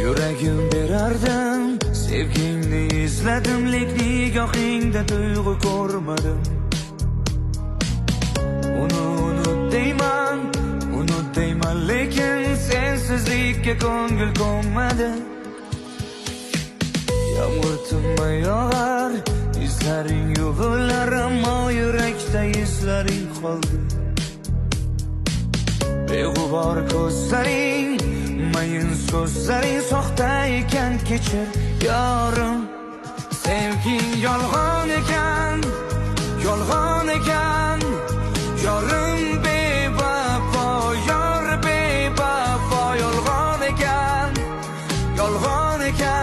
Yuragim berardim, sevgingni izladim, lek nigohingda tuyg'u ko'rmadim. Unut deyman, lekin sensizlikka ko'ngil ko'nmadi. Yomg'ir tinmay yog'ar, izlaring yuvilar, ammo yurakda izlaring qoldi. Beg'ubor ko'zlaring, mayin so'zlaring soxta ekan, kechir yorim. Sevging yolg'on ekan, yolg'on ekan. Yorim bevafo, yor bevafo, yolg'on ekan, yolg'on ekan.